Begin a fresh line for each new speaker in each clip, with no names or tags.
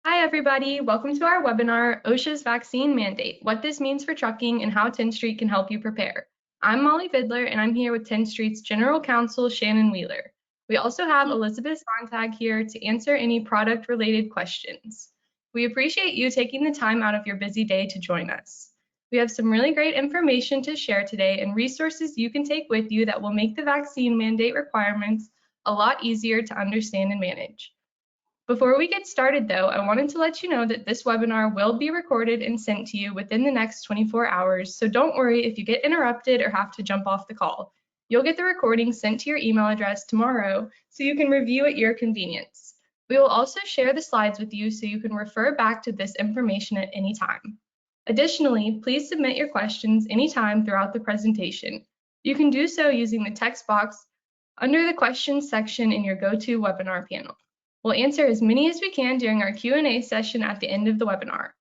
Hi, everybody. Welcome to our webinar, OSHA's Vaccine Mandate, What This Means for Trucking and How Tenstreet Can Help You Prepare. I'm Molly Vidler, and I'm here with Tenstreet's General Counsel, Shannon Wheeler. We also have Elizabeth Sontag here to answer any product-related questions. We appreciate you taking the time out of your busy day to join us. We have some really great information to share today and resources you can take with you that will make the vaccine mandate requirements a lot easier to understand and manage. Before we get started, though, I wanted to let you know that this webinar will be recorded and sent to you within the next 24 hours, so don't worry if you get interrupted or have to jump off the call. You'll get the recording sent to your email address tomorrow, so you can review at your convenience. We will also share the slides with you so you can refer back to this information at any time. Additionally, please submit your questions anytime throughout the presentation. You can do so using the text box under the questions section in your GoToWebinar panel. We'll answer as many as we can during our Q&A session at the end of the webinar.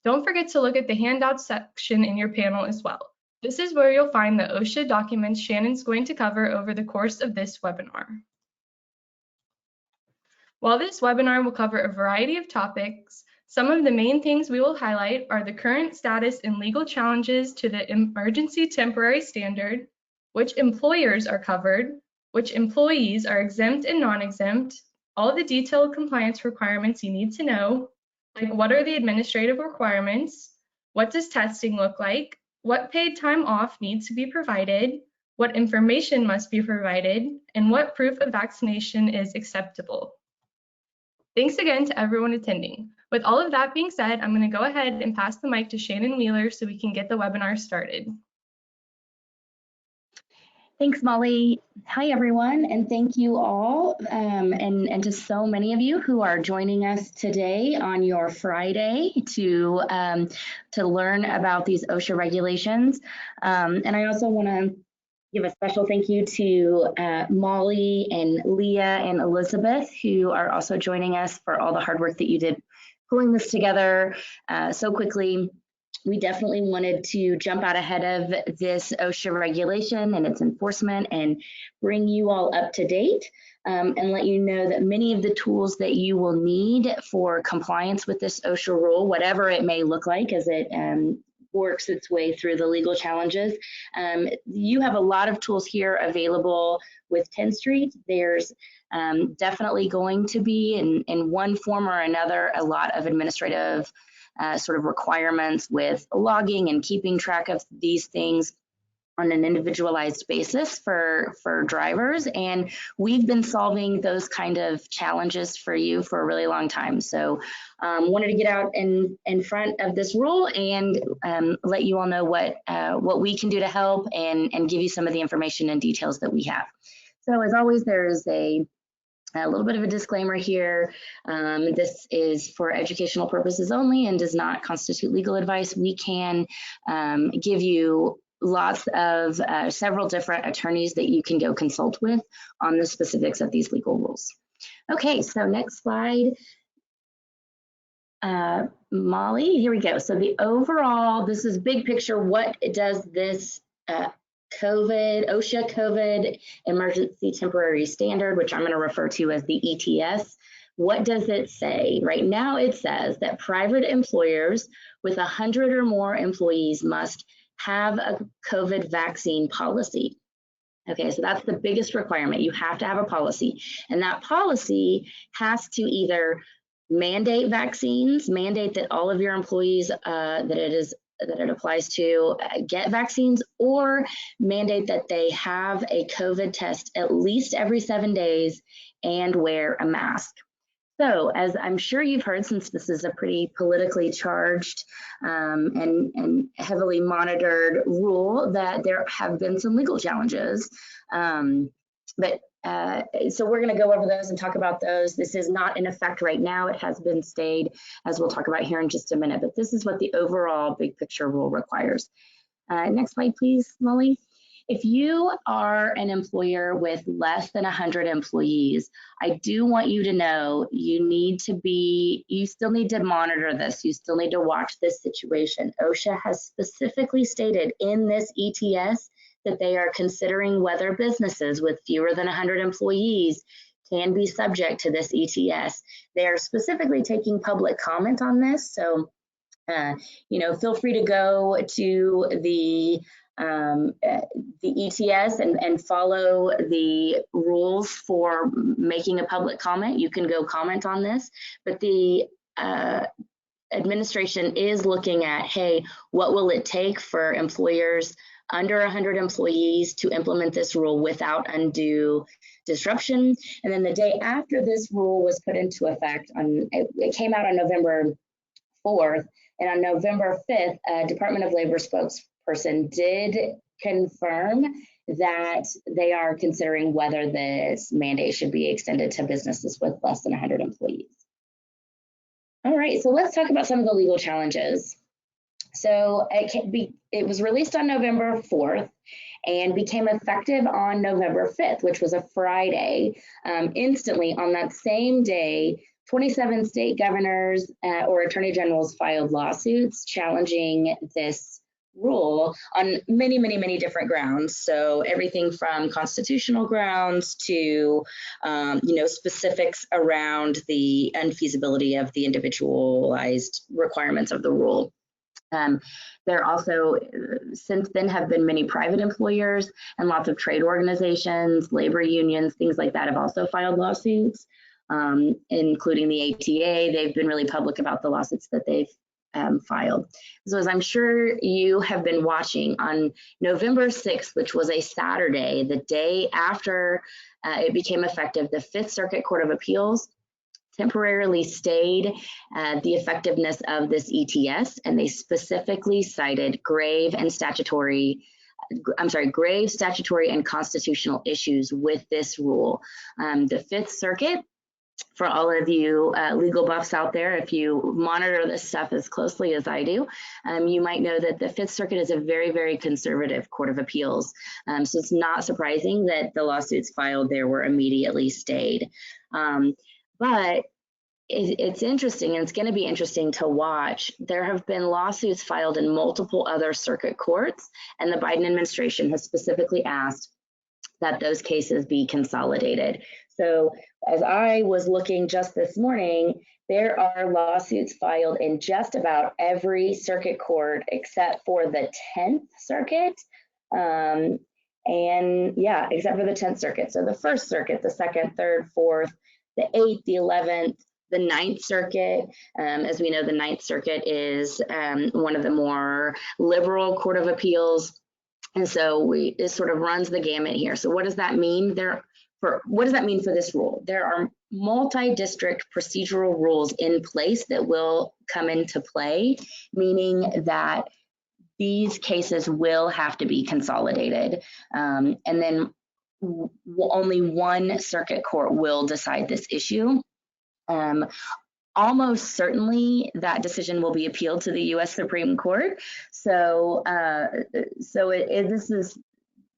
Don't forget to look at the handouts section in your panel as well. This is where you'll find the OSHA documents Shannon's going to cover over the course of this webinar. While this webinar will cover a variety of topics, some of the main things we will highlight are the current status and legal challenges to the emergency temporary standard, which employers are covered, which employees are exempt and non-exempt, all the detailed compliance requirements you need to know, like what are the administrative requirements, what does testing look like, what paid time off needs to be provided, what information must be provided, and what proof of vaccination is acceptable. Thanks again to everyone attending. With all of that being said, I'm going to go ahead and pass the mic to Shannon Wheeler so we can get the webinar started.
Thanks, Molly. Hi, everyone, and thank you all, and to so many of you who are joining us today on your Friday to learn about these OSHA regulations. And I also want to give a special thank you to Molly and Leah and Elizabeth, who are also joining us for all the hard work that you did pulling this together so quickly. We definitely wanted to jump out ahead of this OSHA regulation and its enforcement and bring you all up to date and let you know that many of the tools that you will need for compliance with this OSHA rule, whatever it may look like as it works its way through the legal challenges, you have a lot of tools here available with Tenstreet. There's definitely going to be in one form or another a lot of administrative sort of requirements with logging and keeping track of these things on an individualized basis for drivers. And we've been solving those kind of challenges for you for a really long time. So wanted to get out in front of this rule and let you all know what we can do to help and give you some of the information and details that we have. So as always, there is a little bit of a disclaimer here. This is for educational purposes only and does not constitute legal advice. We can give you lots of several different attorneys that you can go consult with on the specifics of these legal rules. Okay, so next slide. Molly, here we go. So the overall, this is big picture. What does this OSHA COVID Emergency Temporary Standard, which I'm going to refer to as the ETS, what does it say? Right now it says that private employers with 100 or more employees must have a COVID vaccine policy. Okay, so that's the biggest requirement. You have to have a policy, and that policy has to either mandate vaccines, mandate that all of your employees that it applies to get vaccines, or mandate that they have a COVID test at least every 7 days and wear a mask. So as I'm sure you've heard, since this is a pretty politically charged and heavily monitored rule, that there have been some legal challenges. So we're going to go over those and talk about those. This is not in effect right now. It has been stayed, as we'll talk about here in just a minute, but this is what the overall big picture rule requires. Next slide, please, Molly. If you are an employer with less than 100 employees, I do want you to know you still need to monitor this. You still need to watch this situation. OSHA has specifically stated in this ETS that they are considering whether businesses with fewer than 100 employees can be subject to this ETS. They are specifically taking public comment on this, so feel free to go to the ETS and follow the rules for making a public comment. You can go comment on this, but the administration is looking at, hey, what will it take for employers under 100 employees to implement this rule without undue disruption? And then the day after this rule was put into effect, it came out on November 4th, and on November 5th, a Department of Labor spokesperson did confirm that they are considering whether this mandate should be extended to businesses with less than 100 employees. All right, so let's talk about some of the legal challenges. So it was released on November 4th and became effective on November 5th, which was a Friday. Instantly on that same day, 27 state governors or attorney generals filed lawsuits challenging this rule on many, many, many different grounds. So everything from constitutional grounds to, specifics around the unfeasibility of the individualized requirements of the rule. There also, since then, have been many private employers and lots of trade organizations, labor unions, things like that have also filed lawsuits, including the ATA. They've been really public about the lawsuits that they've filed. So as I'm sure you have been watching, on November 6th, which was a Saturday, the day after it became effective, the Fifth Circuit Court of Appeals temporarily stayed the effectiveness of this ETS, and they specifically cited grave statutory and constitutional issues with this rule. The Fifth Circuit, for all of you legal buffs out there, if you monitor this stuff as closely as I do, you might know that the Fifth Circuit is a very, very conservative court of appeals. So it's not surprising that the lawsuits filed there were immediately stayed. But it's interesting, and it's going to be interesting to watch. There have been lawsuits filed in multiple other circuit courts, and the Biden administration has specifically asked that those cases be consolidated. So as I was looking just this morning, there are lawsuits filed in just about every circuit court except for the 10th Circuit. Except for the 10th Circuit. So the First Circuit, the 2nd, 3rd, 4th, the 8th, the 11th, the 9th Circuit. As we know, the 9th Circuit is one of the more liberal court of appeals. And so it sort of runs the gamut here. So what does that mean? What does that mean for this rule? There are multi-district procedural rules in place that will come into play, meaning that these cases will have to be consolidated. And then only one circuit court will decide this issue. Almost certainly that decision will be appealed to the U.S. Supreme Court. So, this is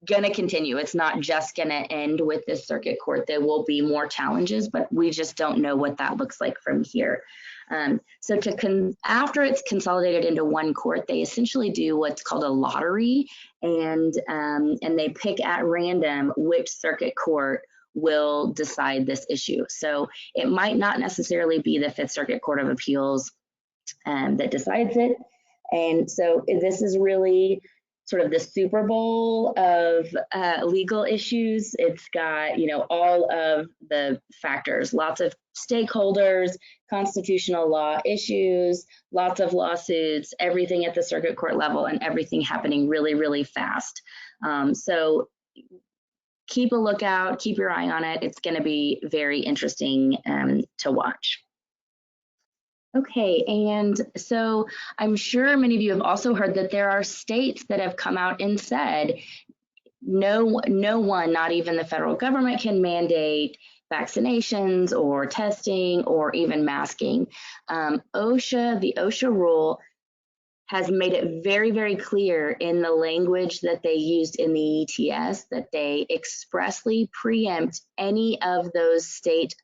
going to continue. It's not just going to end with this circuit court. There will be more challenges, but we just don't know what that looks like from here. So after it's consolidated into one court, they essentially do what's called a lottery, and they pick at random which circuit court will decide this issue. So it might not necessarily be the Fifth Circuit Court of Appeals that decides it. And so this is really sort of the Super Bowl of legal issues. It's got, all of the factors, lots of stakeholders, constitutional law issues, lots of lawsuits, everything at the circuit court level, and everything happening really, really fast. So keep a lookout, keep your eye on it. It's going to be very interesting to watch. Okay, and so I'm sure many of you have also heard that there are states that have come out and said no one, not even the federal government, can mandate vaccinations or testing or even masking. The OSHA rule has made it very, very clear in the language that they used in the ETS that they expressly preempt any of those state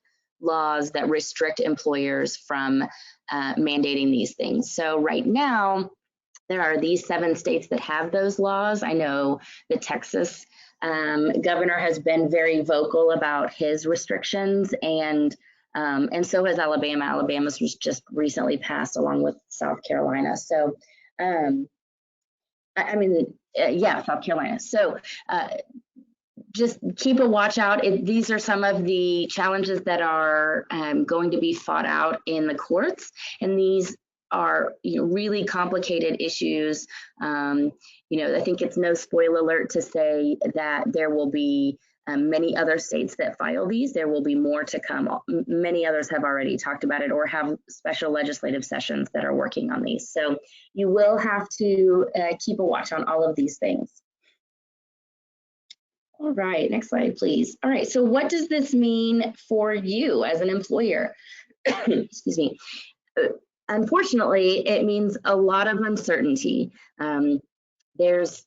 laws that restrict employers from mandating these things. So right now, there are these 7 states that have those laws. I know the Texas Governor has been very vocal about his restrictions, and so has Alabama. Alabama's was just recently passed along with South Carolina. So, yeah, South Carolina. So just keep a watch out. These are some of the challenges that are going to be fought out in the courts, and these are really complicated issues. I think it's no spoiler alert to say that there will be many other states that file these. There will be more to come. Many others have already talked about it or have special legislative sessions that are working on these. So you will have to keep a watch on all of these things. All right, next slide, please. All right, so what does this mean for you as an employer? Excuse me. Unfortunately, it means a lot of uncertainty. There's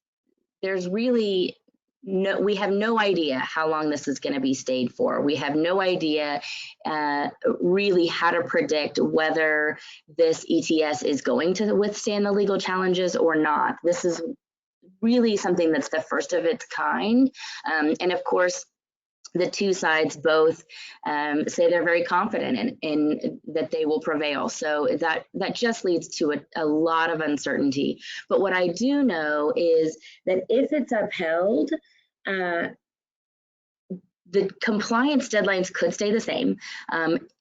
really we have no idea how long this is going to be stayed for. We have no idea really how to predict whether this ETS is going to withstand the legal challenges or not. This is really something that's the first of its kind. And of course, the two sides both say they're very confident in that they will prevail. So that just leads to a lot of uncertainty. But what I do know is that if it's upheld, the compliance deadlines could stay the same.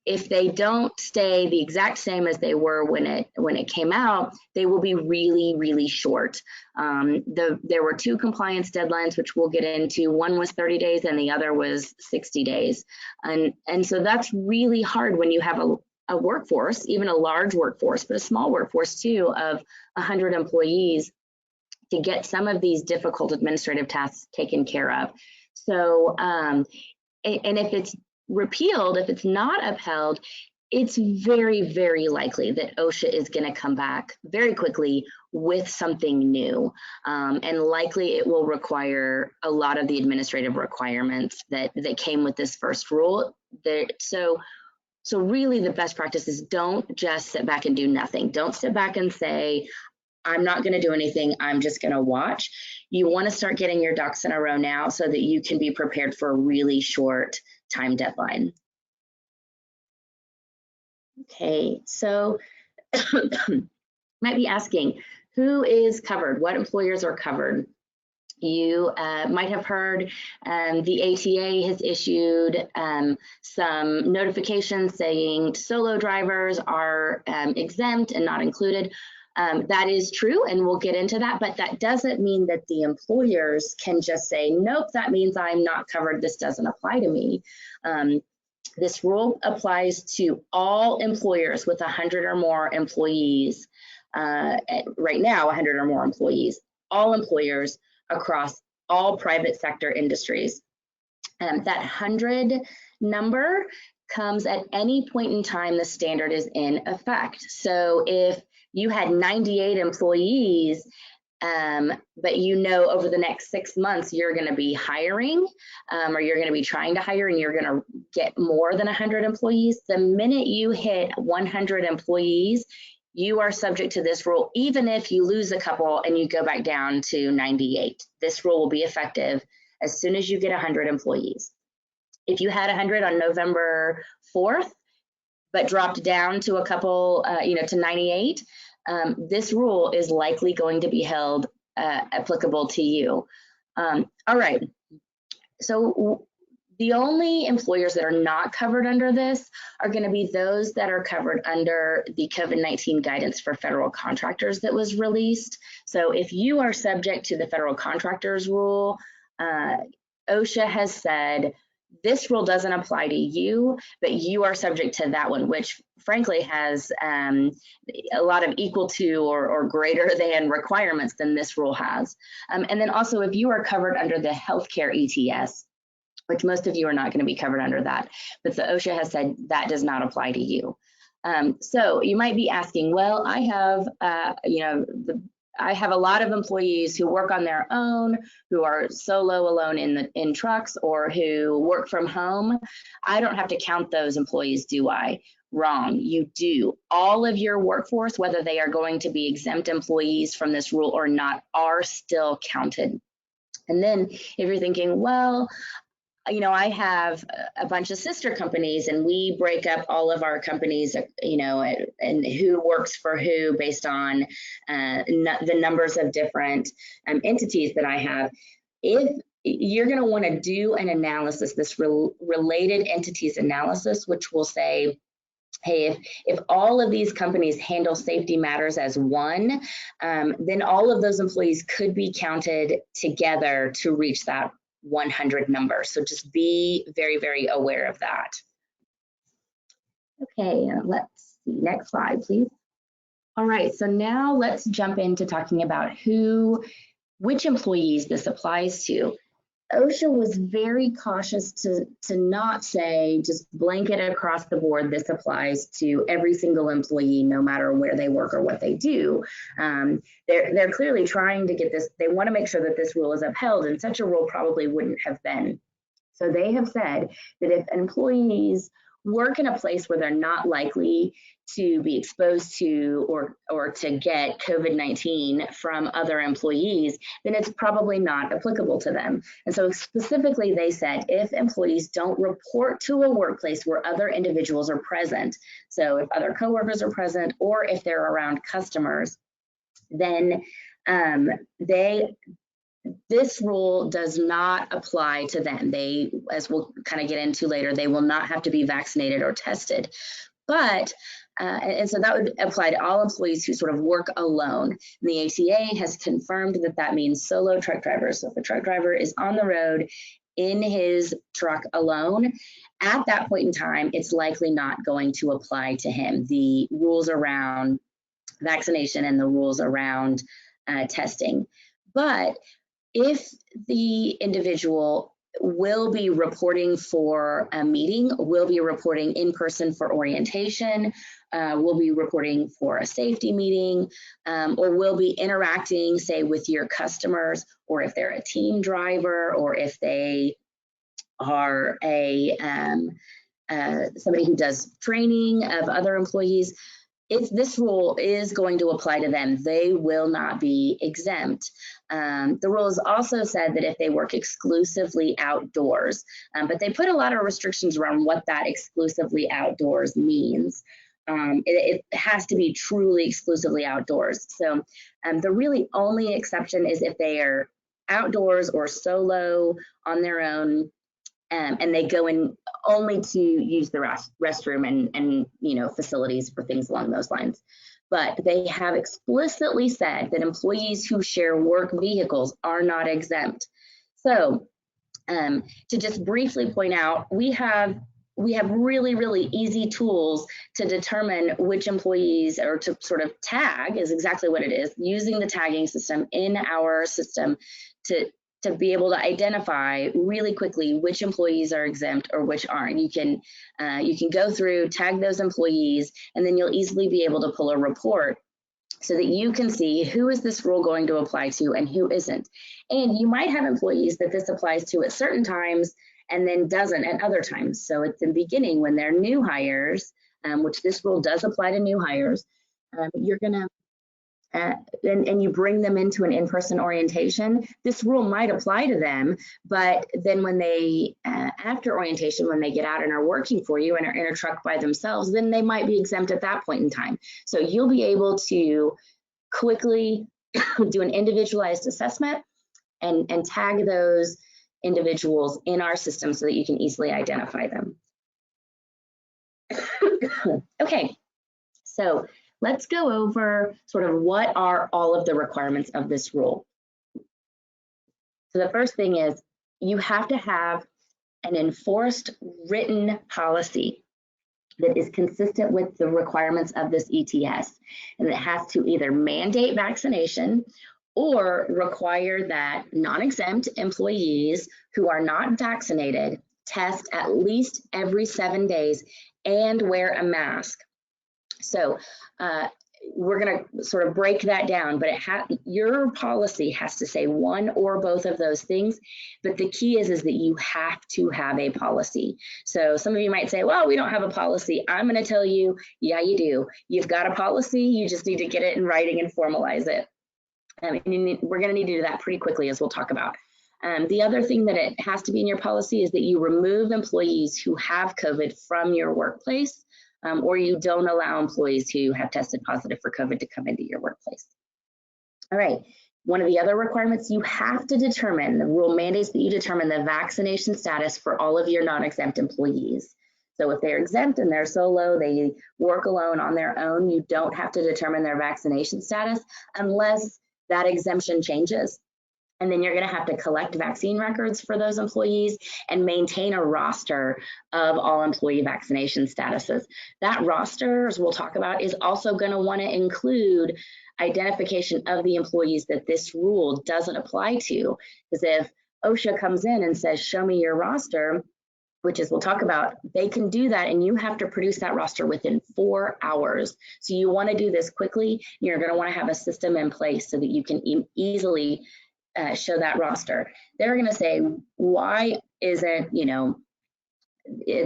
If they don't stay the exact same as they were when it came out, they will be really, really short. There were two compliance deadlines, which we'll get into. One was 30 days and the other was 60 days. And so that's really hard when you have a workforce, even a large workforce, but a small workforce too, of 100 employees, to get some of these difficult administrative tasks taken care of. So, and if it's repealed, if it's not upheld, it's very, very likely that OSHA is going to come back very quickly with something new. And likely it will require a lot of the administrative requirements that came with this first rule. So really the best practice is don't just sit back and do nothing. Don't sit back and say, I'm not going to do anything, I'm just going to watch. You want to start getting your ducks in a row now so that you can be prepared for a really short time deadline. Okay, so might be asking, who is covered? What employers are covered? You might have heard the ATA has issued some notifications saying solo drivers are exempt and not included. That is true, and we'll get into that, but that doesn't mean that the employers can just say, nope, that means I'm not covered, this doesn't apply to me. This rule applies to all employers with 100 or more employees. Right now, 100 or more employees, all employers across all private sector industries. That 100 number comes at any point in time the standard is in effect. So if you had 98 employees, but over the next 6 months you're going to be hiring, or you're going to be trying to hire, and you're going to get more than 100 employees, the minute you hit 100 employees, you are subject to this rule, even if you lose a couple and you go back down to 98. This rule will be effective as soon as you get 100 employees. If you had 100 on November 4th, but dropped down to a couple, to 98, this rule is likely going to be held applicable to you. All right, so the only employers that are not covered under this are going to be those that are covered under the COVID-19 guidance for federal contractors that was released. So if you are subject to the federal contractors rule, OSHA has said this rule doesn't apply to you, but you are subject to that one, which frankly has a lot of equal to or greater than requirements than this rule has. And then also, if you are covered under the healthcare ETS, which most of you are not going to be covered under that, but the OSHA has said that does not apply to you. So you might be asking, well, I have, I have a lot of employees who work on their own, who are solo alone in trucks, or who work from home. I don't have to count those employees, do I? Wrong, you do. All of your workforce, whether they are going to be exempt employees from this rule or not, are still counted. And then if you're thinking, well, you know, I have a bunch of sister companies and we break up all of our companies, you know, and who works for who based on the numbers of different entities that I have. If you're going to want to do an analysis, this related entities analysis, which will say, hey, if all of these companies handle safety matters as one, then all of those employees could be counted together to reach that 100 number. So just be very, very aware of that. Okay, let's see, next slide, please. All right, so now let's jump into talking about which employees this applies to. OSHA was very cautious to not say just blanket across the board, this applies to every single employee, no matter where they work or what they do. They're clearly trying to get this, they want to make sure that this rule is upheld, and such a rule probably wouldn't have been. So they have said that if employees work in a place where they're not likely to be exposed to or to get COVID-19 from other employees, then it's probably not applicable to them. And so specifically they said if employees don't report to a workplace where other individuals are present, so if other coworkers are present or if they're around customers, then this rule does not apply to them. They, as we'll kind of get into later, they will not have to be vaccinated or tested. But, and so that would apply to all employees who sort of work alone. And the ATA has confirmed that that means solo truck drivers. So if a truck driver is on the road in his truck alone, at that point in time, it's likely not going to apply to him. The rules around vaccination and the rules around testing. But if the individual will be reporting for a meeting, will be reporting in person for orientation, will be reporting for a safety meeting, or will be interacting, say, with your customers, or if they're a team driver, or if they are somebody who does training of other employees, if this rule is going to apply to them, they will not be exempt. The rules also said that if they work exclusively outdoors, but they put a lot of restrictions around what that exclusively outdoors means. It has to be truly exclusively outdoors. So the really only exception is if they are outdoors or solo on their own, and they go in only to use the restroom and you know, facilities for things along those lines. But they have explicitly said that employees who share work vehicles are not exempt. So to just briefly point out, we have really, really easy tools to determine which employees, or to sort of tag is exactly what it is, using the tagging system in our system to be able to identify really quickly which employees are exempt or which aren't. You can go through, tag those employees, and then you'll easily be able to pull a report so that you can see who is this rule going to apply to and who isn't. And you might have employees that this applies to at certain times and then doesn't at other times. So at the beginning, when they're new hires, which this rule does apply to new hires, you're gonna and you bring them into an in-person orientation, this rule might apply to them, but then when they, after orientation, when they get out and are working for you and are in a truck by themselves, then they might be exempt at that point in time. So you'll be able to quickly do an individualized assessment and tag those individuals in our system so that you can easily identify them. Okay, so let's go over sort of what are all of the requirements of this rule. So the first thing is you have to have an enforced written policy that is consistent with the requirements of this ETS. And it has to either mandate vaccination or require that non-exempt employees who are not vaccinated test at least every 7 days and wear a mask. So we're going to sort of break that down, but your policy has to say one or both of those things. But the key is that you have to have a policy. So some of you might say, well, we don't have a policy. I'm going to tell you, yeah, you do. You've got a policy. You just need to get it in writing and formalize it. And we're going to need to do that pretty quickly, as we'll talk about. The other thing that it has to be in your policy is that you remove employees who have COVID from your workplace, or you don't allow employees who have tested positive for COVID to come into your workplace. All right, one of the other requirements, you have to determine, the rule mandates that you determine the vaccination status for all of your non-exempt employees. So if they're exempt and they're solo, they work alone on their own, you don't have to determine their vaccination status unless that exemption changes. And then you're going to have to collect vaccine records for those employees and maintain a roster of all employee vaccination statuses. That roster, as we'll talk about, is also going to want to include identification of the employees that this rule doesn't apply to. Because if OSHA comes in and says, show me your roster, which is we'll talk about, they can do that and you have to produce that roster within 4 hours. So you want to do this quickly. You're going to want to have a system in place so that you can easily show that roster. They're going to say, why isn't,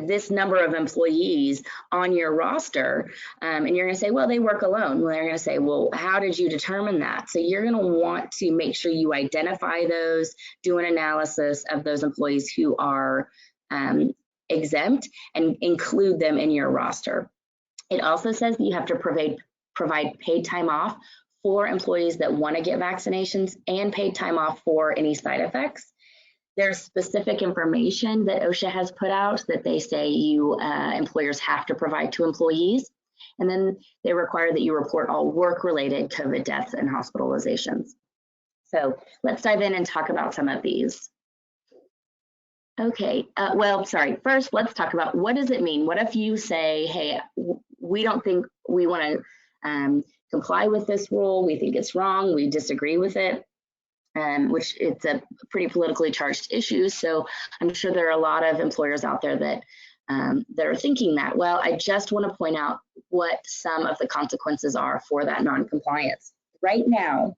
this number of employees on your roster? And you're going to say, well, they work alone. Well, they're going to say, well, how did you determine that? So you're going to want to make sure you identify those, do an analysis of those employees who are exempt and include them in your roster. It also says that you have to provide paid time off for employees that want to get vaccinations and paid time off for any side effects. There's specific information that OSHA has put out that they say employers have to provide to employees. And then they require that you report all work-related COVID deaths and hospitalizations. So let's dive in and talk about some of these. Okay, first let's talk about what does it mean? What if you say, hey, we don't think we want to comply with this rule, we think it's wrong, we disagree with it, which it's a pretty politically charged issue. So I'm sure there are a lot of employers out there that are thinking that. Well, I just want to point out what some of the consequences are for that non-compliance. Right now,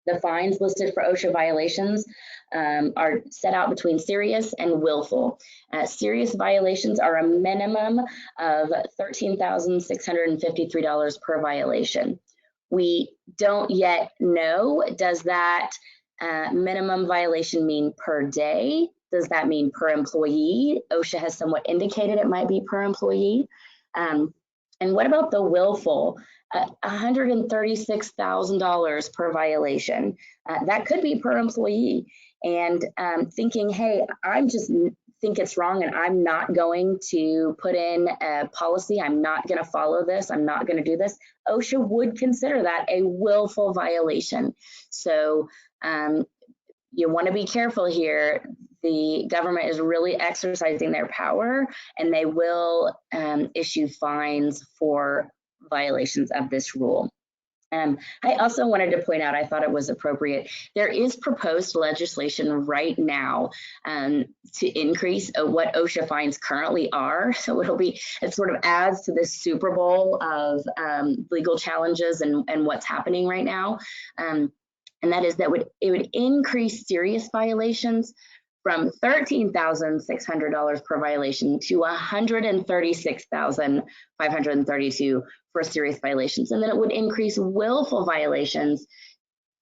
the fines listed for OSHA violations are set out between serious and willful. Serious violations are a minimum of $13,653 per violation. We don't yet know, does that minimum violation mean per day? Does that mean per employee? OSHA has somewhat indicated it might be per employee. And what about the willful? $136,000 per violation. That could be per employee. And thinking, hey, I just think it's wrong and I'm not going to put in a policy, I'm not going to follow this, I'm not going to do this. OSHA would consider that a willful violation. So you want to be careful here. The government is really exercising their power and they will issue fines for violations of this rule. I also wanted to point out, I thought it was appropriate, there is proposed legislation right now to increase what OSHA fines currently are. So it sort of adds to this Super Bowl of legal challenges and what's happening right now. And that is that it would increase serious violations from $13,600 per violation to $136,532 for serious violations. And then it would increase willful violations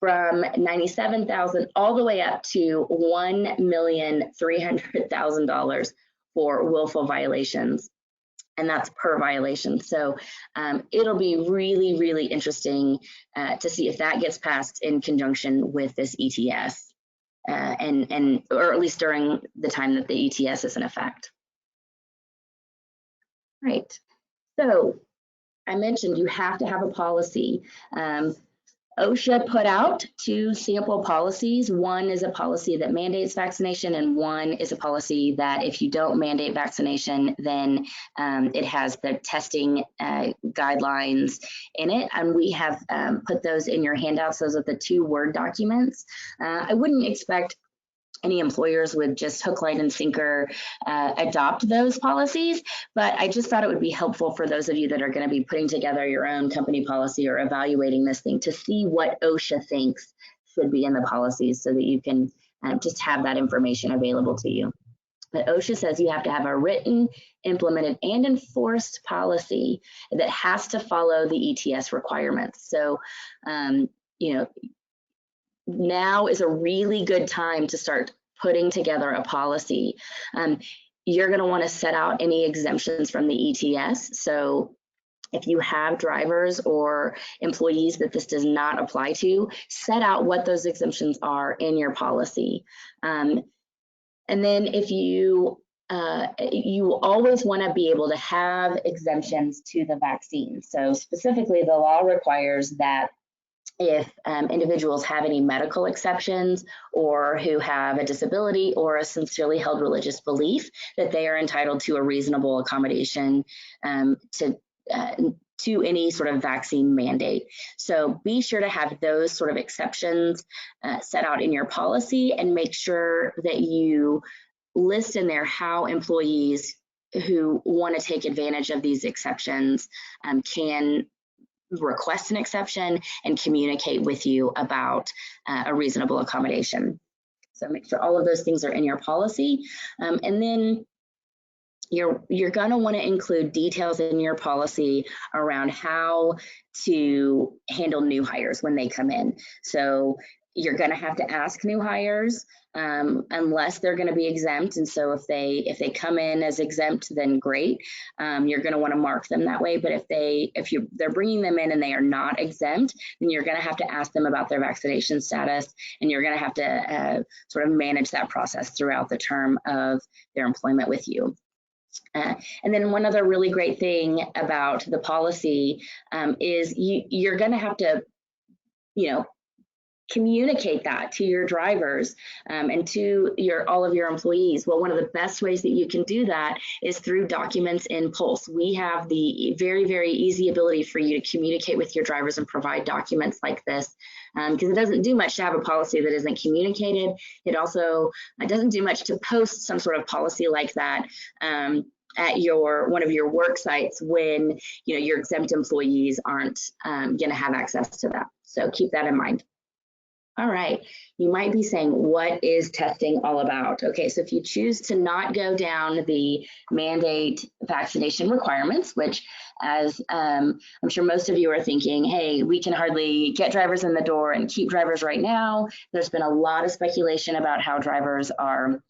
from $97,000 all the way up to $1,300,000 for willful violations. And that's per violation. So it'll be really, really interesting to see if that gets passed in conjunction with this ETS. Or at least during the time that the ETS is in effect. Right, so I mentioned you have to have a policy. OSHA put out 2 sample policies. One is a policy that mandates vaccination, and one is a policy that if you don't mandate vaccination, then it has the testing guidelines in it. And we have put those in your handouts. Those are the 2 Word documents. I wouldn't expect any employers would just hook, line, and sinker adopt those policies, but I just thought it would be helpful for those of you that are going to be putting together your own company policy or evaluating this thing to see what OSHA thinks should be in the policies so that you can just have that information available to you. But OSHA says you have to have a written, implemented, and enforced policy that has to follow the ETS requirements. So, now is a really good time to start putting together a policy, you're going to want to set out any exemptions from the ETS. So if you have drivers or employees that this does not apply to, set out what those exemptions are in your policy. And then if you always want to be able to have exemptions to the vaccine. So specifically, the law requires that if individuals have any medical exceptions or who have a disability or a sincerely held religious belief, that they are entitled to a reasonable accommodation to any sort of vaccine mandate. So be sure to have those sort of exceptions set out in your policy, and make sure that you list in there how employees who want to take advantage of these exceptions can request an exception and communicate with you about a reasonable accommodation. So make sure all of those things are in your policy. And then you're going to want to include details in your policy around how to handle new hires when they come in. So you're going to have to ask new hires unless they're going to be exempt. And so if they come in as exempt, then great. You're going to want to mark them that way. But if they're bringing them in and they are not exempt, then you're going to have to ask them about their vaccination status, and you're going to have to sort of manage that process throughout the term of their employment with you. And then one other really great thing about the policy is you're going to have to, communicate that to your drivers and to all of your employees. Well, one of the best ways that you can do that is through documents in Pulse. We have the very, very easy ability for you to communicate with your drivers and provide documents like this, because it doesn't do much to have a policy that isn't communicated. It also doesn't do much to post some sort of policy like that at one of your work sites when your exempt employees aren't going to have access to that. So keep that in mind. All right, you might be saying, what is testing all about? Okay, so if you choose to not go down the mandate vaccination requirements, which as I'm sure most of you are thinking, hey, we can hardly get drivers in the door and keep drivers right now. There's been a lot of speculation about how drivers are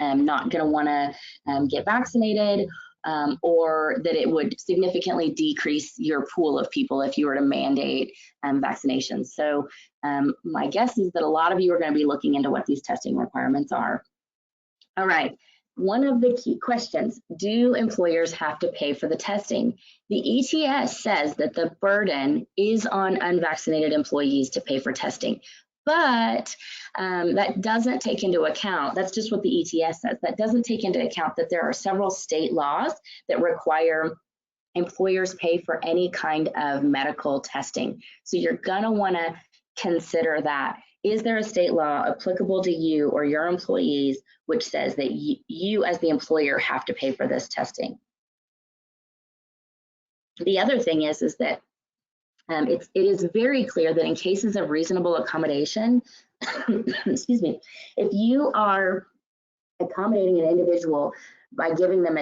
not going to want to get vaccinated, or that it would significantly decrease your pool of people if you were to mandate vaccinations. So my guess is that a lot of you are going to be looking into what these testing requirements are. All right, one of the key questions, do employers have to pay for the testing? The ETS says that the burden is on unvaccinated employees to pay for testing. But that doesn't take into account, that's just what the ETS says, that doesn't take into account that there are several state laws that require employers pay for any kind of medical testing. So you're gonna wanna consider that. Is there a state law applicable to you or your employees which says that you as the employer have to pay for this testing? The other thing is that it is very clear that in cases of reasonable accommodation, excuse me, if you are accommodating an individual by giving them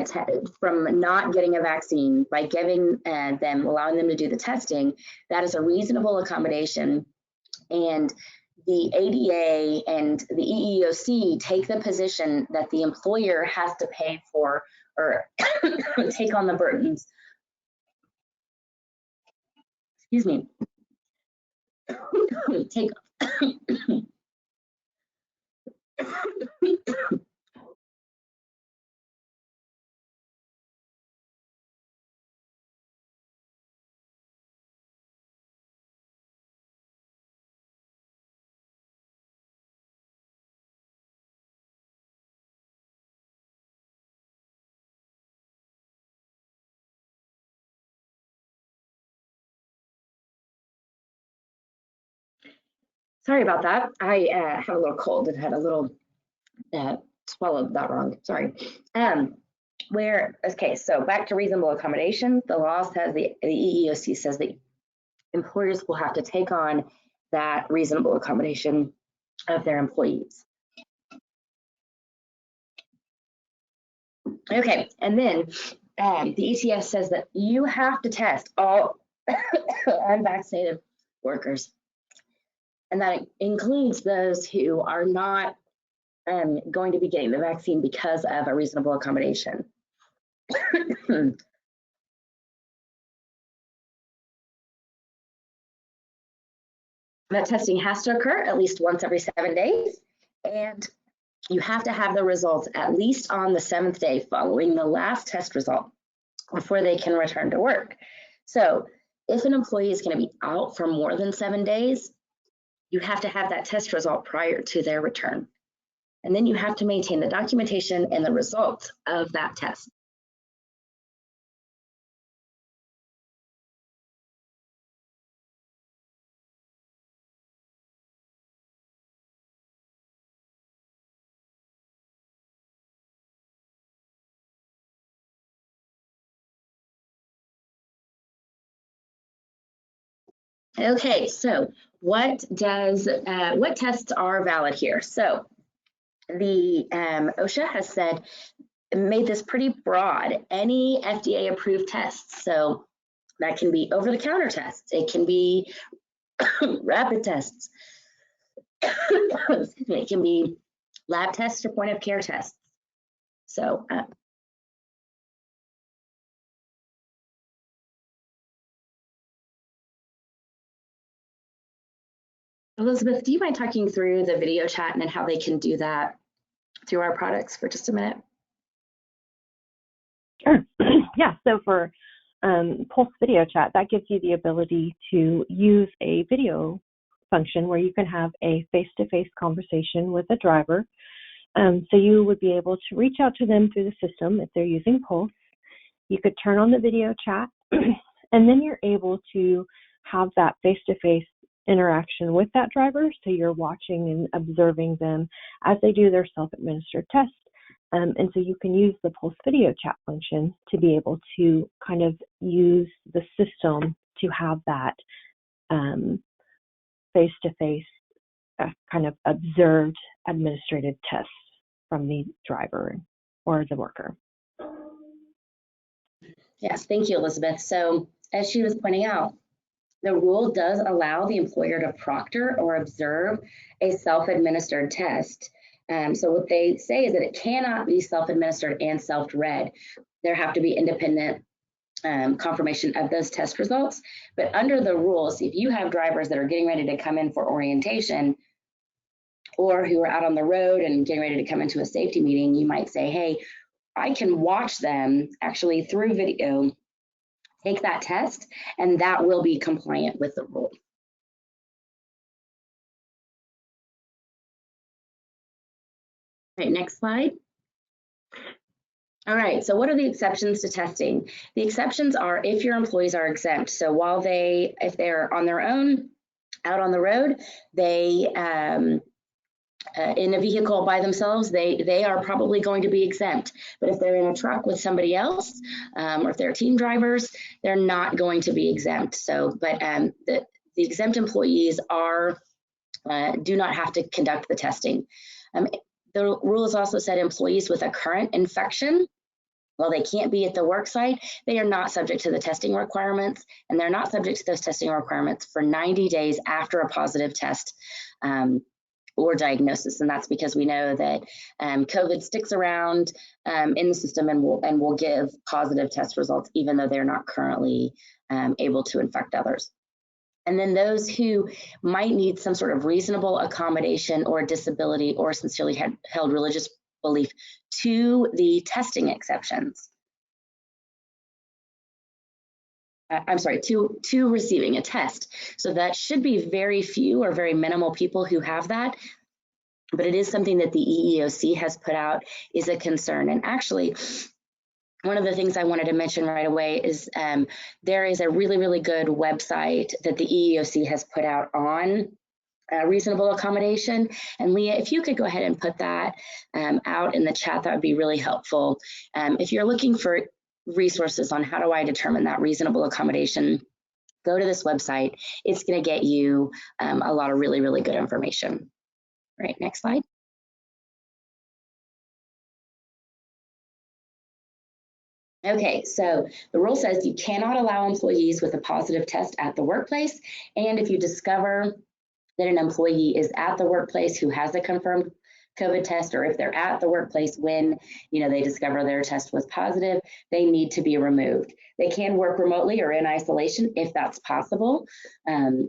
from not getting a vaccine, by giving them, allowing them to do the testing, that is a reasonable accommodation. And the ADA and the EEOC take the position that the employer has to pay for or take on the burdens. Excuse me. Take Sorry about that. I had a little cold and had a little swallowed that wrong. Sorry. Okay, so back to reasonable accommodation. The law says, the EEOC says that employers will have to take on that reasonable accommodation of their employees. Okay, and then the ETS says that you have to test all unvaccinated workers. And that includes those who are not going to be getting the vaccine because of a reasonable accommodation. That testing has to occur at least once every 7 days, and you have to have the results at least on the 7th day following the last test result before they can return to work. So if an employee is going to be out for more than 7 days, you have to have that test result prior to their return. And then you have to maintain the documentation and the results of that test. Okay, so what tests are valid here? So the Osha has made this pretty broad. Any FDA approved tests, so that can be over-the-counter tests, it can be rapid tests, excuse me, it can be lab tests or point of care tests. So Elizabeth, do you mind talking through the video chat and how they can do that through our products for just a minute?
Sure. Yeah, so for Pulse video chat, that gives you the ability to use a video function where you can have a face-to-face conversation with a driver. So you would be able to reach out to them through the system if they're using Pulse. You could turn on the video chat, and then you're able to have that face-to-face interaction with that driver. So you're watching and observing them as they do their self-administered test. And so you can use the Pulse video chat function to be able to kind of use the system to have that face-to-face kind of observed administrative test from the driver or the worker.
Yes, thank you, Elizabeth. So as she was pointing out, the rule does allow the employer to proctor or observe a self-administered test. So what they say is that it cannot be self-administered and self-read. There have to be independent confirmation of those test results. But under the rules, if you have drivers that are getting ready to come in for orientation or who are out on the road and getting ready to come into a safety meeting, you might say, hey, I can watch them actually through video, take that test, and that will be compliant with the rule. All right, next slide. All right, so what are the exceptions to testing? The exceptions are if your employees are exempt. So while if they're on their own, out on the road, they in a vehicle by themselves, they are probably going to be exempt. But if they're in a truck with somebody else, or if they're team drivers, they're not going to be exempt. So, but the exempt employees do not have to conduct the testing. The rules also said employees with a current infection, while they can't be at the work site, they are not subject to the testing requirements, and they're not subject to those testing requirements for 90 days after a positive test or diagnosis. And that's because we know that COVID sticks around in the system and will give positive test results, even though they're not currently able to infect others. And then those who might need some sort of reasonable accommodation or disability or sincerely held religious belief to the testing exceptions. I'm sorry, to receiving a test. So that should be very few or very minimal people who have that, but it is something that the EEOC has put out is a concern. And actually, one of the things I wanted to mention right away is there is a really, really good website that the EEOC has put out on reasonable accommodation. And Leah, if you could go ahead and put that out in the chat, that would be really helpful. If you're looking for resources on how do I determine that reasonable accommodation, go to this website. It's going to get you a lot of really, really good information. All right, next slide. Okay, so the rule says you cannot allow employees with a positive test at the workplace. And if you discover that an employee is at the workplace who has a confirmed COVID test, or if they're at the workplace when, they discover their test was positive, they need to be removed. They can work remotely or in isolation if that's possible. And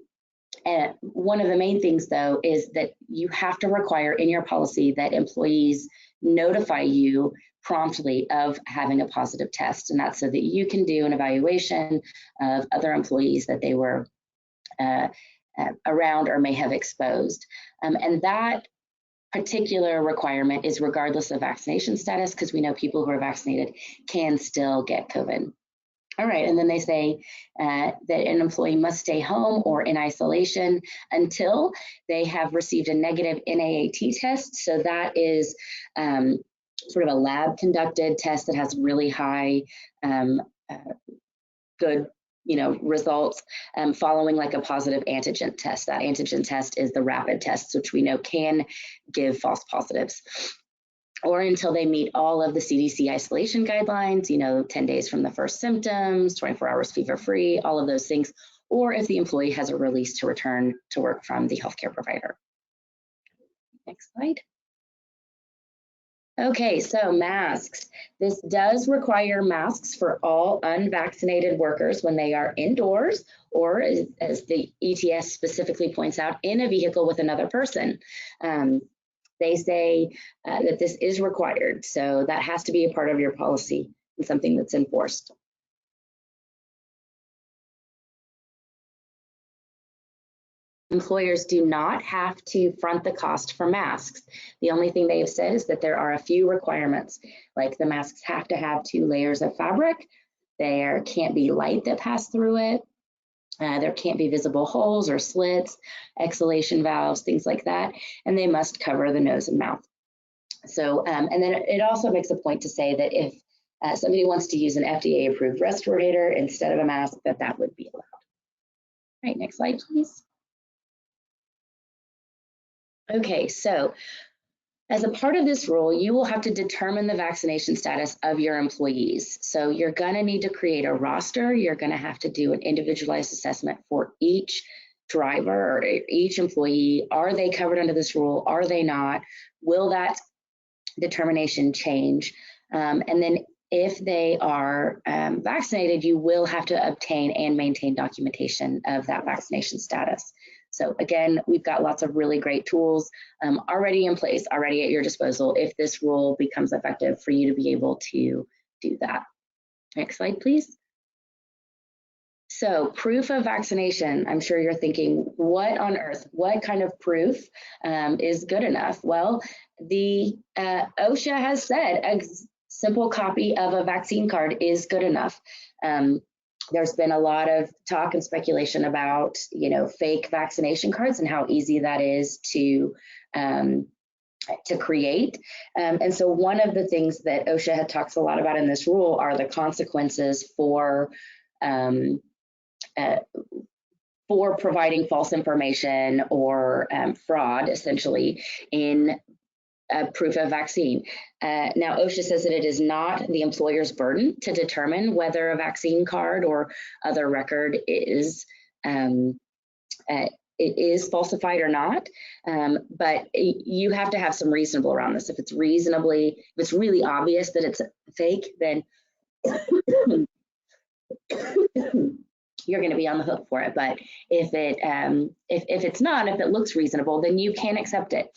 one of the main things, though, is that you have to require in your policy that employees notify you promptly of having a positive test. And that's so that you can do an evaluation of other employees that they were around or may have exposed. And that particular requirement is regardless of vaccination status, because we know people who are vaccinated can still get COVID. All right, and then they say that an employee must stay home or in isolation until they have received a negative NAAT test. So that is sort of a lab conducted test that has really high good results following like a positive antigen test. That antigen test is the rapid test, which we know can give false positives. Or until they meet all of the CDC isolation guidelines, 10 days from the first symptoms, 24 hours fever-free, all of those things, or if the employee has a release to return to work from the healthcare provider. Next slide. Okay, so masks. This does require masks for all unvaccinated workers when they are indoors, or as the ETS specifically points out, in a vehicle with another person. They say that this is required, so that has to be a part of your policy and something that's enforced. Employers do not have to front the cost for masks. The only thing they have said is that there are a few requirements, like the masks have to have 2 layers of fabric, there can't be light that pass through it, there can't be visible holes or slits, exhalation valves, things like that, and they must cover the nose and mouth. So, and then it also makes a point to say that if somebody wants to use an FDA-approved respirator instead of a mask, that would be allowed. All right, next slide, please. Okay, so as a part of this rule, you will have to determine the vaccination status of your employees. So you're gonna need to create a roster. You're gonna have to do an individualized assessment for each driver or each employee. Are they covered under this rule? Are they not? Will that determination change? And then if they are vaccinated, you will have to obtain and maintain documentation of that vaccination status. So again, we've got lots of really great tools already in place, already at your disposal, if this rule becomes effective for you to be able to do that. Next slide, please. So proof of vaccination, I'm sure you're thinking, what on earth, what kind of proof is good enough? Well, the Osha has said a simple copy of a vaccine card is good enough. There's been a lot of talk and speculation about, fake vaccination cards and how easy that is to create. And so one of the things that OSHA talks a lot about in this rule are the consequences for providing false information or fraud, essentially, in proof of vaccine. Now, OSHA says that it is not the employer's burden to determine whether a vaccine card or other record is falsified or not, but you have to have some reasonable around this. If it's really obvious that it's fake, then you're going to be on the hook for it. But if it's not, if it looks reasonable, then you can accept it.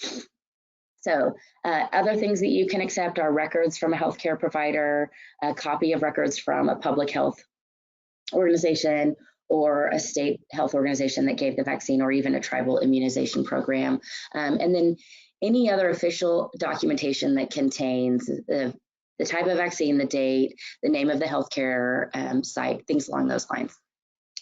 So other things that you can accept are records from a healthcare provider, a copy of records from a public health organization or a state health organization that gave the vaccine, or even a tribal immunization program. And then any other official documentation that contains the type of vaccine, the date, the name of the healthcare site, things along those lines.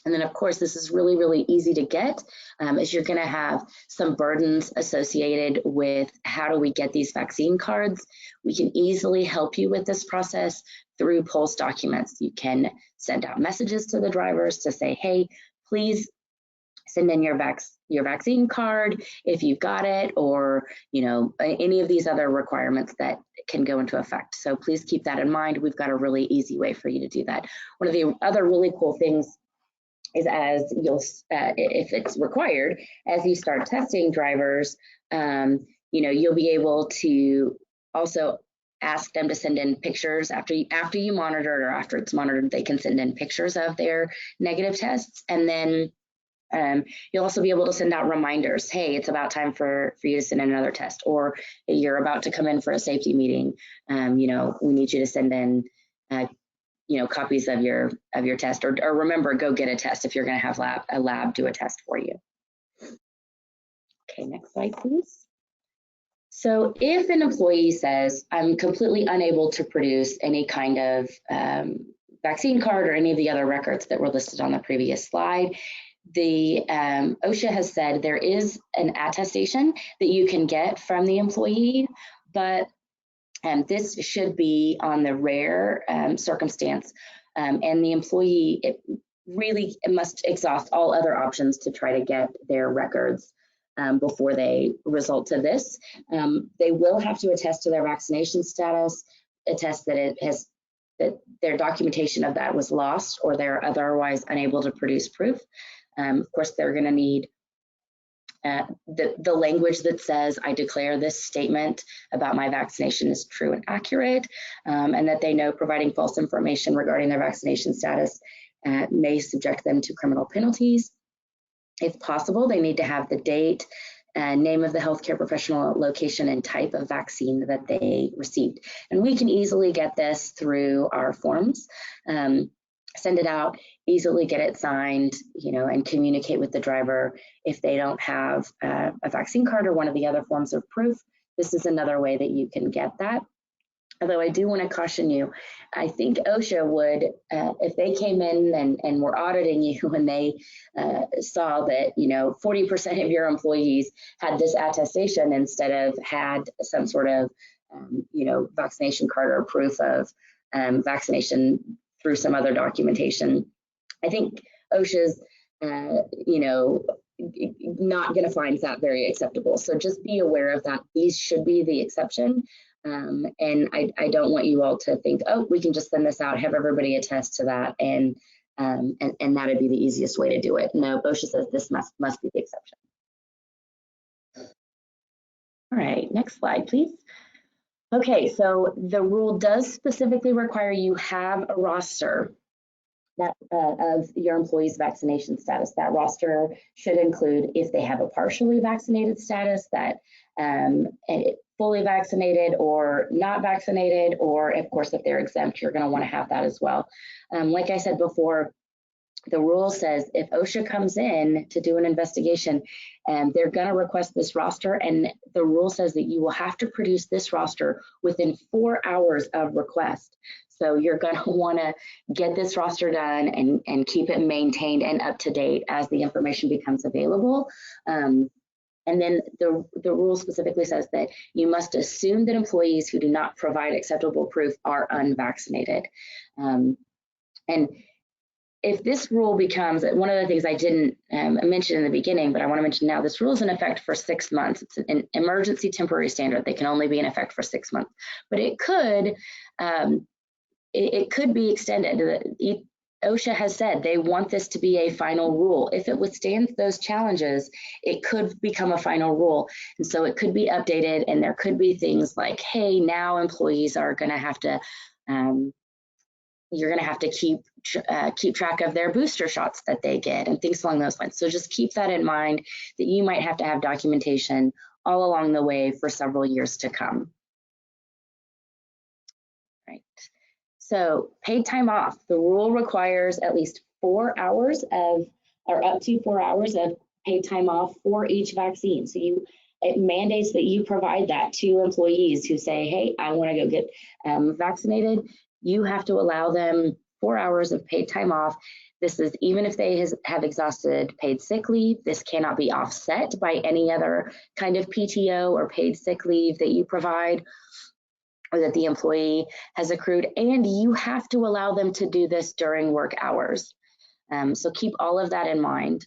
And then, of course, this is really, really easy to get, as you're going to have some burdens associated with how do we get these vaccine cards. We can easily help you with this process through Pulse documents. You can send out messages to the drivers to say, hey, please send in your vaccine card if you've got it, or any of these other requirements that can go into effect. So please keep that in mind. We've got a really easy way for you to do that. One of the other really cool things is, as you'll, if it's required, as you start testing drivers, you'll be able to also ask them to send in pictures after you monitor it, or after it's monitored, they can send in pictures of their negative tests. And then you'll also be able to send out reminders. Hey, it's about time for you to send in another test, or you're about to come in for a safety meeting. We need you to send in, copies of your test, or remember, go get a test if you're going to have a lab do a test for you. Okay, next slide, please. So if an employee says, I'm completely unable to produce any kind of vaccine card or any of the other records that were listed on the previous slide, the OSHA has said there is an attestation that you can get from the employee, but this should be on the rare circumstance, and the employee really must exhaust all other options to try to get their records before they result to this. They will have to attest to their vaccination status, attest that that their documentation of that was lost, or they're otherwise unable to produce proof. Of course, they're going to need the language that says, I declare this statement about my vaccination is true and accurate, and that they know providing false information regarding their vaccination status may subject them to criminal penalties. If possible, they need to have the date, name of the healthcare professional, location, and type of vaccine that they received. And we can easily get this through our forms. Send it out, easily get it signed, and communicate with the driver. If they don't have a vaccine card or one of the other forms of proof, this is another way that you can get that. Although I do want to caution you, I think OSHA would, if they came in and were auditing you and they saw that, 40% of your employees had this attestation instead of had some sort of, vaccination card or proof of vaccination through some other documentation, I think OSHA's, not going to find that very acceptable. So just be aware of that. These should be the exception. And I don't want you all to think, oh, we can just send this out, have everybody attest to that, and that'd be the easiest way to do it. No, OSHA says this must be the exception. All right, next slide, please. Okay, so the rule does specifically require you have a roster that of your employees' vaccination status. That roster should include if they have a partially vaccinated status, that fully vaccinated or not vaccinated, or of course, if they're exempt, you're going to want to have that as well. Like I said before, the rule says if OSHA comes in to do an investigation, they're going to request this roster, and the rule says that you will have to produce this roster within 4 hours of request. So you're going to want to get this roster done and keep it maintained and up to date as the information becomes available. And then the rule specifically says that you must assume that employees who do not provide acceptable proof are unvaccinated. And if this rule becomes, one of the things I didn't mention in the beginning, but I want to mention now, this rule is in effect for 6 months. It's an emergency temporary standard. They can only be in effect for 6 months, but it could be extended. OSHA has said they want this to be a final rule. If it withstands those challenges, it could become a final rule. And so it could be updated, and there could be things like, hey, now employees are going to have to, you're going to have to keep track of their booster shots that they get and things along those lines. So just keep that in mind, that you might have to have documentation all along the way for several years to come. Right. So paid time off, the rule requires at least 4 hours of, or up to 4 hours of paid time off for each vaccine. So it mandates that you provide that to employees who say, hey, I want to go get vaccinated. You have to allow them 4 hours of paid time off. This is even if they have exhausted paid sick leave. This cannot be offset by any other kind of PTO or paid sick leave that you provide or that the employee has accrued, and you have to allow them to do this during work hours. So keep all of that in mind.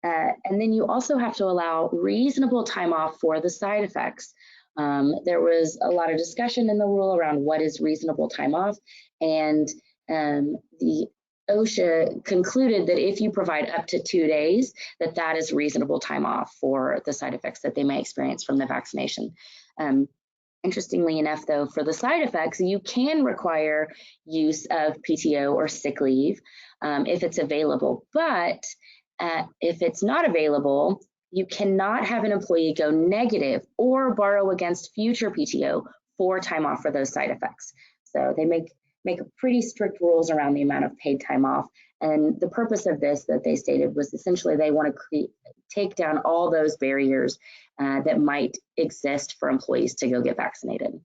And then you also have to allow reasonable time off for the side effects. There was a lot of discussion in the rule around what is reasonable time off, and the OSHA concluded that if you provide up to 2 days, that is reasonable time off for the side effects that they may experience from the vaccination. Interestingly enough, though, for the side effects, you can require use of PTO or sick leave if it's available. But if it's not available, you cannot have an employee go negative or borrow against future PTO for time off for those side effects. So they make pretty strict rules around the amount of paid time off. And the purpose of this that they stated was essentially they want to take down all those barriers that might exist for employees to go get vaccinated.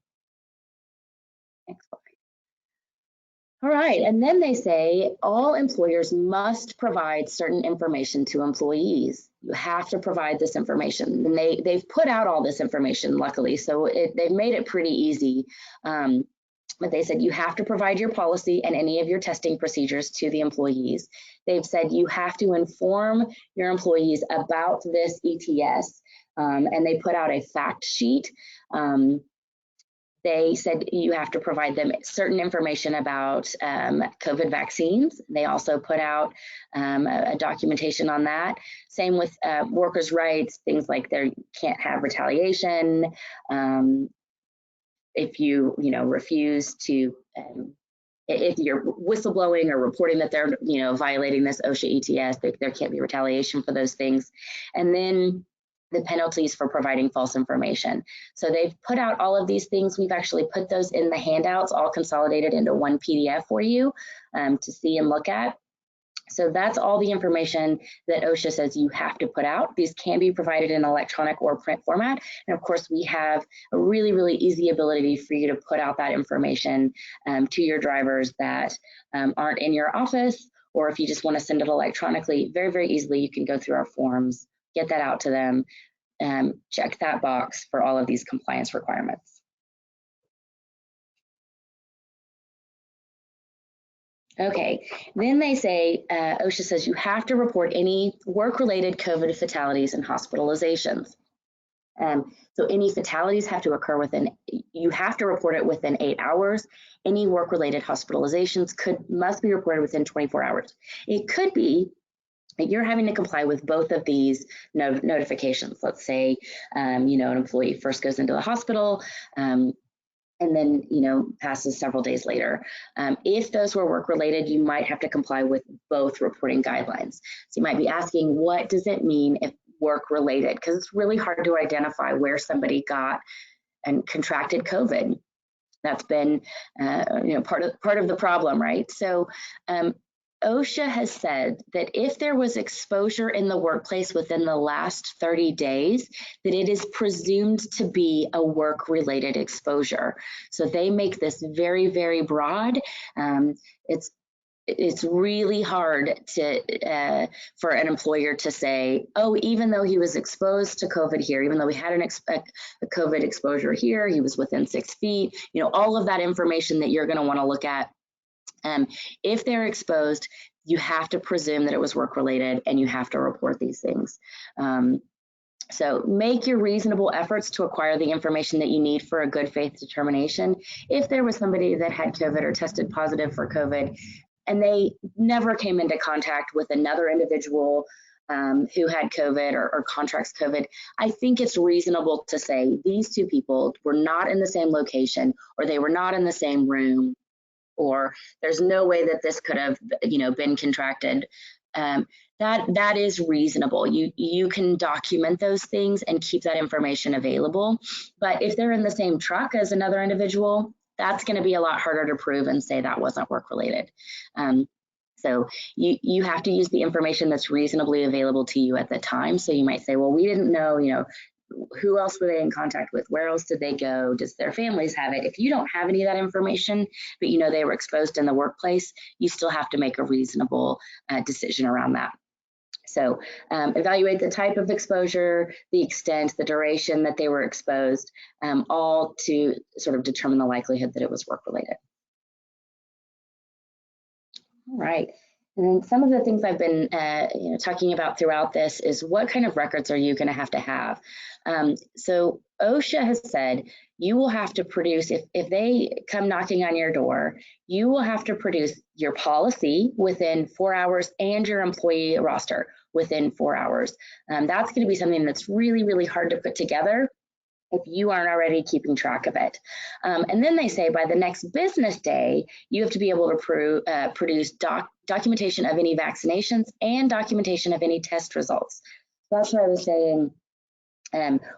Next slide. All right, and then they say all employers must provide certain information to employees. You have to provide this information. And they've put out all this information, luckily, so they've made it pretty easy. But they said you have to provide your policy and any of your testing procedures to the employees. They've said you have to inform your employees about this ETS, and they put out a fact sheet. They said you have to provide them certain information about COVID vaccines. They also put out a documentation on that. Same with workers' rights, things like they can't have retaliation. If you refuse to, if you're whistleblowing or reporting that they're violating this OSHA ETS, there can't be retaliation for those things. And then the penalties for providing false information. So they've put out all of these things. We've actually put those in the handouts, all consolidated into one PDF for you to see and look at. So that's all the information that OSHA says you have to put out. These can be provided in electronic or print format. And of course, we have a really, really easy ability for you to put out that information to your drivers that aren't in your office, or if you just want to send it electronically, very, very easily, you can go through our forms, get that out to them, check that box for all of these compliance requirements. Okay, then they say, OSHA says you have to report any work-related COVID fatalities and hospitalizations. So any fatalities have to occur you have to report it within 8 hours. Any work-related hospitalizations must be reported within 24 hours. It could be that you're having to comply with both of these notifications. Let's say, an employee first goes into the hospital, and then passes several days later. If those were work related, you might have to comply with both reporting guidelines. So you might be asking, what does it mean if work related? Because it's really hard to identify where somebody got and contracted COVID. That's been part of the problem, right? So OSHA has said that if there was exposure in the workplace within the last 30 days, that it is presumed to be a work-related exposure. So they make this very, very broad. It's really hard for an employer to say, oh, even though he was exposed to COVID here, even though we had a COVID exposure here, he was within 6 feet, all of that information that you're going to want to look at. If they're exposed, you have to presume that it was work-related and you have to report these things. So make your reasonable efforts to acquire the information that you need for a good faith determination. If there was somebody that had COVID or tested positive for COVID and they never came into contact with another individual who had COVID or contracts COVID, I think it's reasonable to say these two people were not in the same location, or they were not in the same room, or there's no way that this could have, been contracted. That is reasonable. You can document those things and keep that information available. But if they're in the same truck as another individual, that's going to be a lot harder to prove and say that wasn't work related. So you have to use the information that's reasonably available to you at the time. So you might say, well, we didn't know, who else were they in contact with? Where else did they go? Does their families have it? If you don't have any of that information, but they were exposed in the workplace, you still have to make a reasonable decision around that. So evaluate the type of exposure, the extent, the duration that they were exposed, all to sort of determine the likelihood that it was work-related. All right. And then some of the things I've been talking about throughout this is what kind of records are you going to have? So OSHA has said you will have to produce, if they come knocking on your door, you will have to produce your policy within 4 hours and your employee roster within 4 hours. That's going to be something that's really, really hard to put together if you aren't already keeping track of it. And then they say by the next business day, you have to be able to produce documentation of any vaccinations and documentation of any test results. So that's what I was saying.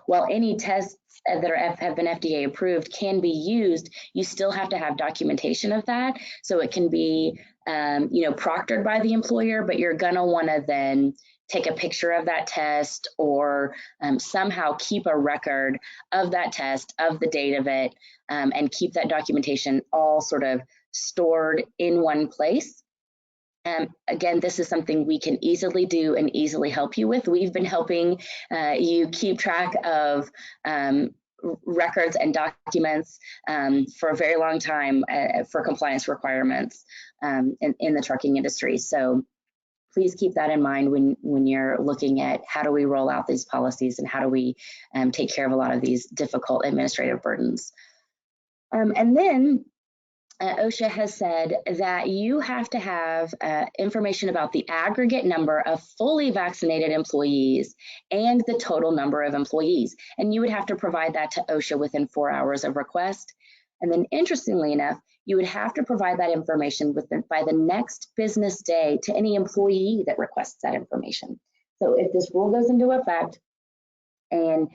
While any tests that have been FDA approved can be used, you still have to have documentation of that. So it can be, proctored by the employer, but you're gonna wanna then take a picture of that test or somehow keep a record of that test, of the date of it, and keep that documentation all sort of stored in one place. Again, this is something we can easily do and easily help you with. We've been helping you keep track of records and documents for a very long time for compliance requirements in the trucking industry. So please keep that in mind when you're looking at how do we roll out these policies and how do we take care of a lot of these difficult administrative burdens. And then OSHA has said that you have to have information about the aggregate number of fully vaccinated employees and the total number of employees. And you would have to provide that to OSHA within 4 hours of request. And then interestingly enough, you would have to provide that information by the next business day to any employee that requests that information. So if this rule goes into effect and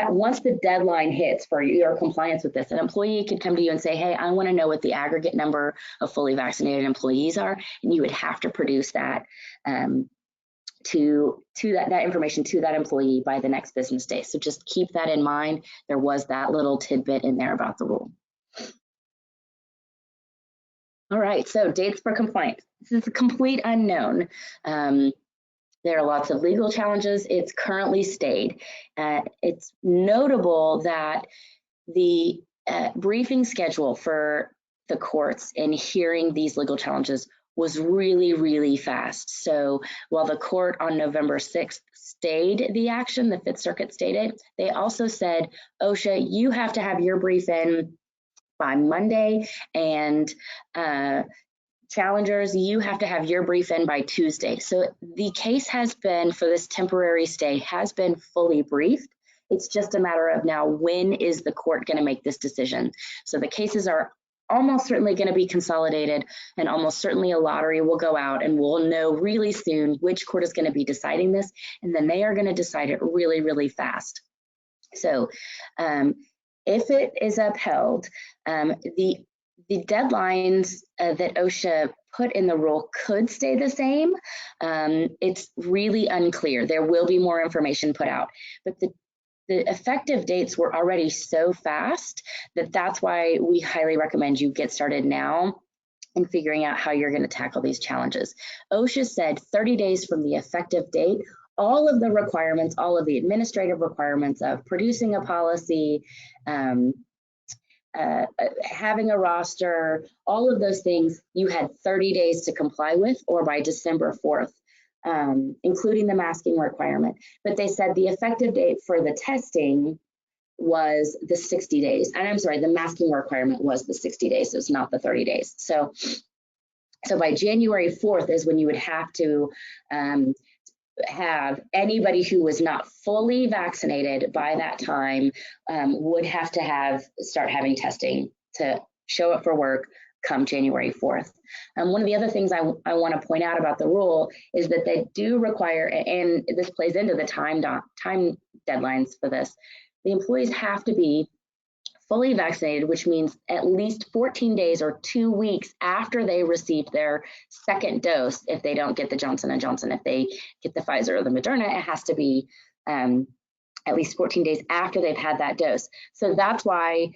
once the deadline hits for your compliance with this, an employee could come to you and say, hey, I want to know what the aggregate number of fully vaccinated employees are, and you would have to produce that to that information to that employee by the next business day. So just keep that in mind. There was that little tidbit in there about the rule. All right, so dates for compliance. This is a complete unknown. There are lots of legal challenges. It's currently stayed. It's notable that the briefing schedule for the courts in hearing these legal challenges was really, really fast. So while the court on November 6th stayed the action, the Fifth Circuit stayed it, they also said, OSHA, you have to have your brief in by Monday, and challengers, you have to have your brief in by Tuesday. So the case has been, for this temporary stay, has been fully briefed. It's just a matter of now, when is the court going to make this decision? So the cases are almost certainly going to be consolidated, and almost certainly a lottery will go out, and we'll know really soon which court is going to be deciding this, and then they are going to decide it really, really fast. So if it is upheld, the deadlines that OSHA put in the rule could stay the same. It's really unclear. There will be more information put out, but the effective dates were already so fast that that's why we highly recommend you get started now in figuring out how you're going to tackle these challenges. OSHA said 30 days from the effective date, all of the requirements, all of the administrative requirements of producing a policy, having a roster, all of those things, you had 30 days to comply with, or by December 4th, including the masking requirement. But they said the effective date for the testing was the 60 days. And I'm sorry, the masking requirement was the 60 days. It's not the 30 days. So by January 4th is when you would have to have anybody who was not fully vaccinated by that time would have to start having testing to show up for work come January 4th. One of the other things I want to point out about the rule is that they do require, and this plays into the time deadlines for this, the employees have to be fully vaccinated, which means at least 14 days or 2 weeks after they received their second dose. If they don't get the Johnson & Johnson, if they get the Pfizer or the Moderna, it has to be at least 14 days after they've had that dose. So that's why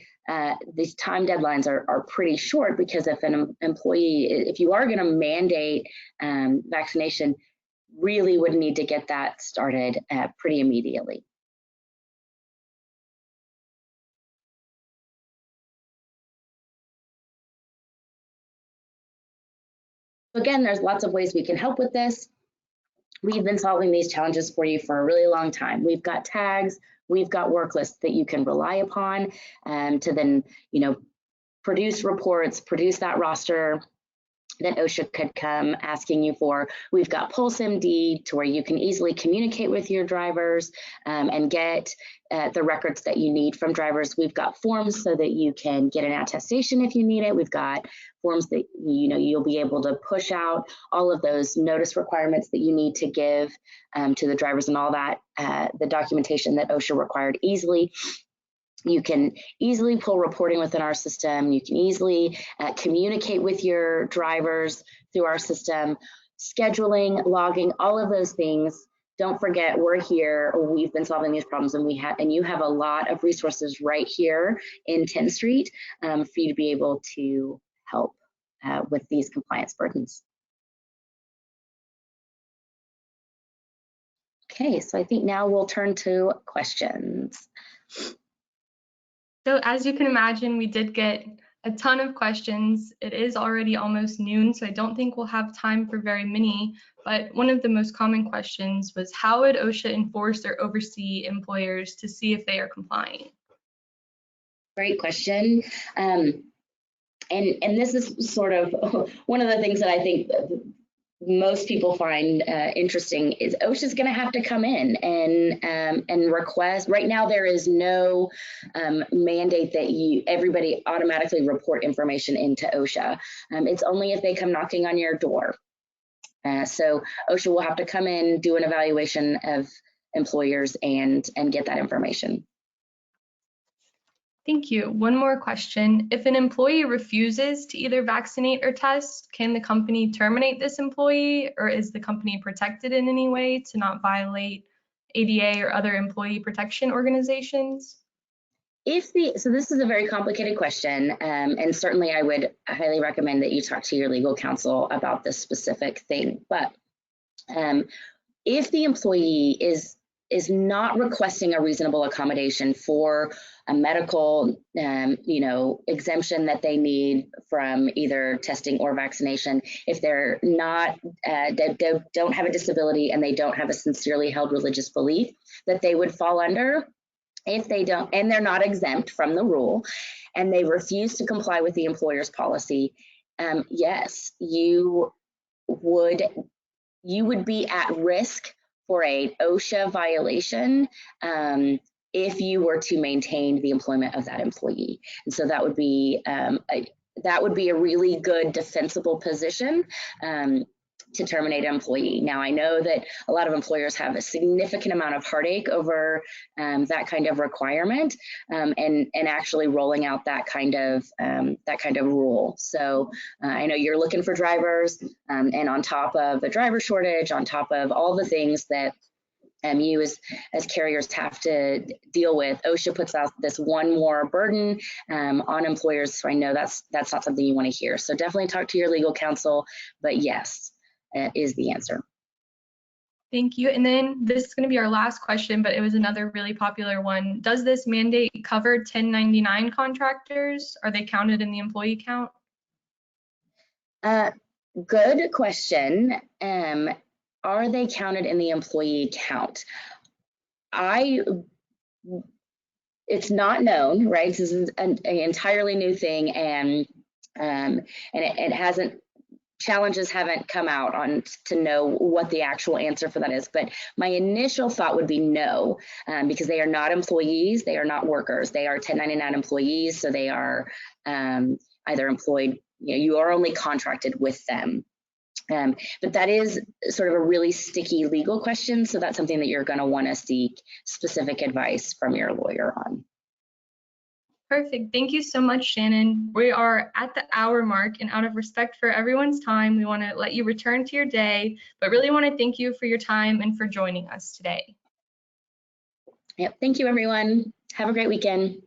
these time deadlines are pretty short, because if an employee, if you are going to mandate vaccination, really would need to get that started pretty immediately. Again, there's lots of ways we can help with this. We've been solving these challenges for you for a really long time. We've got tags, we've got work lists that you can rely upon to then, produce reports, produce that roster that OSHA could come asking you for. We've got Pulse MD to where you can easily communicate with your drivers and get the records that you need from drivers. We've got forms so that you can get an attestation if you need it. We've got forms that you'll be able to push out all of those notice requirements that you need to give to the drivers and all that, the documentation that OSHA required easily. You can easily pull reporting within our system. You can easily communicate with your drivers through our system, scheduling, logging, all of those things. Don't forget, we're here. We've been solving these problems, and you have a lot of resources right here in Tenstreet for you to be able to help with these compliance burdens. Okay, so I think now we'll turn to questions.
So as you can imagine, we did get a ton of questions. It is already almost noon, so I don't think we'll have time for very many. But one of the most common questions was, how would OSHA enforce or oversee employers to see if they are complying?
Great question. And this is sort of one of the things that I think most people find interesting is OSHA's going to have to come in and request. Right now, there is no mandate that everybody automatically report information into OSHA. It's only if they come knocking on your door. So OSHA will have to come in, do an evaluation of employers, and get that information.
Thank you. One more question. If an employee refuses to either vaccinate or test, can the company terminate this employee, or is the company protected in any way to not violate ADA or other employee protection organizations?
So this is a very complicated question, and certainly I would highly recommend that you talk to your legal counsel about this specific thing. But if the employee is not requesting a reasonable accommodation for a medical, exemption that they need from either testing or vaccination, if they're not, they don't have a disability and they don't have a sincerely held religious belief that they would fall under, if they don't, and they're not exempt from the rule, and they refuse to comply with the employer's policy, yes, you would be at risk for a OSHA violation if you were to maintain the employment of that employee. And so that would be a really good defensible position to terminate an employee. Now, I know that a lot of employers have a significant amount of heartache over that kind of requirement and actually rolling out that kind of rule. So I know you're looking for drivers, and on top of the driver shortage, on top of all the things that you as carriers have to deal with, OSHA puts out this one more burden on employers. So I know that's not something you want to hear. So definitely talk to your legal counsel, but yes, is the answer.
Thank you. And then this is going to be our last question, but it was another really popular one. Does this mandate cover 1099 contractors? Are they counted in the employee count?
Good question. Are they counted in the employee count? It's not known, right? This is an entirely new thing, and it hasn't. Challenges haven't come out on to know what the actual answer for that is, but my initial thought would be no, because they are not employees, they are not workers, they are 1099 employees, so they are either employed, you are only contracted with them. But that is sort of a really sticky legal question, so that's something that you're going to want to seek specific advice from your lawyer on.
Perfect. Thank you so much, Shannon. We are at the hour mark, and out of respect for everyone's time, we want to let you return to your day, but really want to thank you for your time and for joining us today.
Yep. Thank you, everyone. Have a great weekend.